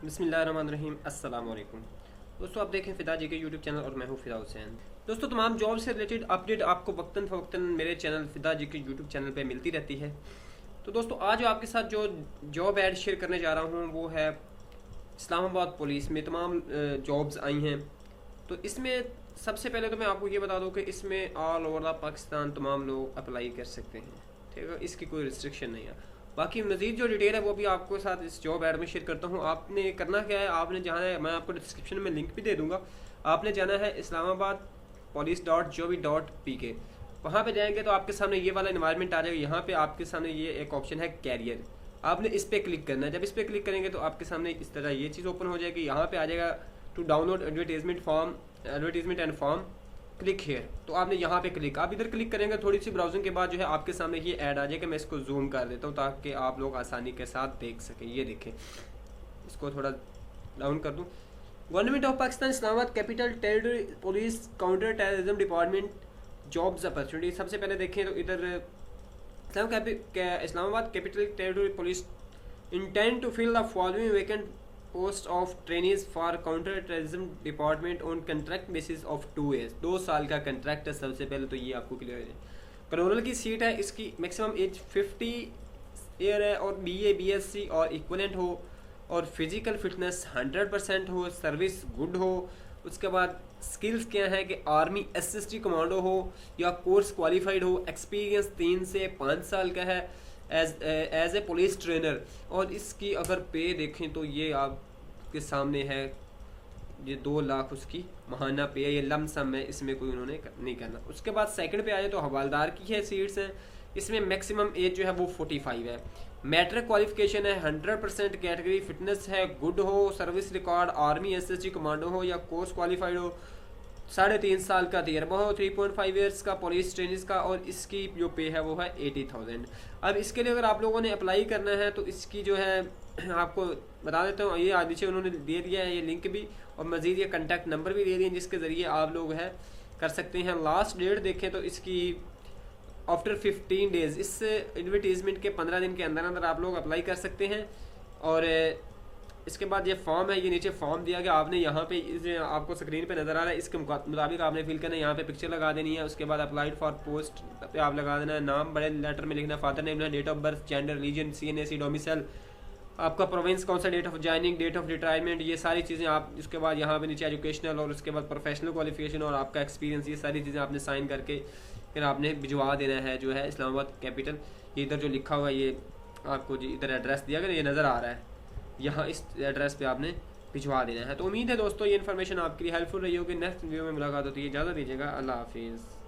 बिस्मिल्लाहिर्रहमानिर्रहीम अस्सलाम वालेकुम। दोस्तों, आप देखें फ़िदा जी के यूट्यूब चैनल और मैं हूँ फ़िदा हुसैन। दोस्तों, तमाम जॉब से रिलेटेड अपडेट आपको वक्तन फ़वक्तन मेरे चैनल फ़िदा जी के यूट्यूब चैनल पे मिलती रहती है। तो दोस्तों, आज जो आपके साथ जो जॉब ऐड शेयर करने जा रहा हूँ वो है इस्लामाबाद पुलिस में तमाम जॉब्स आई हैं। तो इसमें सबसे पहले तो मैं आपको ये बता दूँ कि इसमें ऑल ओवर द पाकिस्तान तमाम लोग अप्लाई कर सकते हैं, ठीक है। इसकी कोई रिस्ट्रिक्शन नहीं है। बाकी मज़ीद जो डिटेल है वो भी आपको साथ इस जॉब ऐड में शेयर करता हूँ। आपने करना क्या है, आपने जाना है, मैं आपको डिस्क्रिप्शन में लिंक भी दे दूँगा। आपने जाना है islamabadpolice.gov.pk। वहाँ पे जाएंगे तो आपके सामने ये वाला इन्वायरमेंट आ जाएगा। यहाँ पे आपके सामने ये एक ऑप्शन है कैरियर, आपने इस पर क्लिक करना है। जब इस पर क्लिक करेंगे तो आपके सामने इस तरह ये चीज़ ओपन हो जाएगी। यहाँ पे आ जाएगा to download advertisement and form, click here. तो आपने यहाँ पे क्लिक, आप इधर क्लिक करेंगे, थोड़ी सी ब्राउजिंग के बाद जो है आपके सामने ये ऐड आ जाएगा। मैं इसको जूम कर देता हूँ ताकि आप लोग आसानी के साथ देख सकें। ये देखें, इसको थोड़ा डाउन कर दूँ। Government of Pakistan Islamabad capital territory police counter terrorism department jobs opportunity. सबसे पहले देखें तो इधर Islamabad capital territory police intend to fill the following vacant post of trainees for counter terrorism department on contract basis of 2 years. 2 साल का contract है। सबसे पहले तो ये आपको क्लियर है। कर्नल की सीट है, इसकी मैक्सिमम एज 50 ईयर है और BA BSc और इक्वलेंट हो और फिजिकल फिटनेस 100% हो, सर्विस गुड हो। उसके बाद स्किल्स क्या है कि आर्मी SST कमांडो हो या कोर्स क्वालिफाइड हो, एक्सपीरियंस 3 से 5 साल का है एज ए पुलिस ट्रेनर। और इसकी अगर पे देखें तो ये आपके सामने है, ये 2 लाख उसकी महाना पे है। ये लमसम है, इसमें कोई उन्होंने नहीं करना। उसके बाद सेकंड पे आ जाए तो हवालदार की है सीट्स हैं। इसमें मैक्सिमम एज जो है वो 45 है। मैट्रिक क्वालिफिकेशन है, 100% कैटेगरी फिटनेस है, गुड हो, service record army SST commando हो या कोर्स क्वालिफाइड हो, 3.5 साल का तजर्बा हो, 3.5 ईयर्स का पुलिस ट्रेनिंग का, और इसकी जो पे है वो है 80,000। अब इसके लिए अगर आप लोगों ने अप्लाई करना है तो इसकी जो है आपको बता देता हूँ। ये नीचे उन्होंने दे दिया है ये लिंक भी, और मज़ीद ये कॉन्टैक्ट नंबर भी दे दिए जिसके ज़रिए आप लोग है कर सकते हैं। लास्ट डेट देखें तो इसकी आफ्टर 15 डेज़, इस एडवर्टीज़मेंट के 15 दिन के अंदर अंदर आप लोग अप्लाई कर सकते हैं। और इसके बाद ये फॉर्म है, ये नीचे फॉर्म दिया गया। आपने यहाँ पे आपको स्क्रीन पे नज़र आ रहा है, इसके मुताबिक आपने फिल करना है। यहाँ पे पिक्चर लगा देनी है। उसके बाद अप्लाइड फॉर पोस्ट पे आप लगा देना है, नाम बड़े लेटर में लिखना, father name, date of birth, gender, religion, CNAC, domicile, आपका प्रोविंस कौन सा, date of joining, date of retirement, ये सारी चीज़ें आप। उसके बाद यहाँ पे नीचे एजुकेशनल और उसके बाद प्रोफेशनल क्वालिफिकेशन और आपका एक्सपीरियंस, ये सारी चीज़ें आपने साइन करके फिर आपने भिजवा देना है जो है इस्लामाबाद कैपिटल। ये इधर जो लिखा हुआ है ये आपको जी इधर एड्रेस दिया गया, ये नज़र आ रहा है, यहाँ इस एड्रेस पे आपने भिजवा देना है। तो उम्मीद है दोस्तों ये इन्फॉर्मेशन आपके लिए हेल्पफुल रही होगी। नेक्स्ट वीडियो में मुलाकात होती है, इजाज़त दीजिएगा, अल्लाह हाफिज़।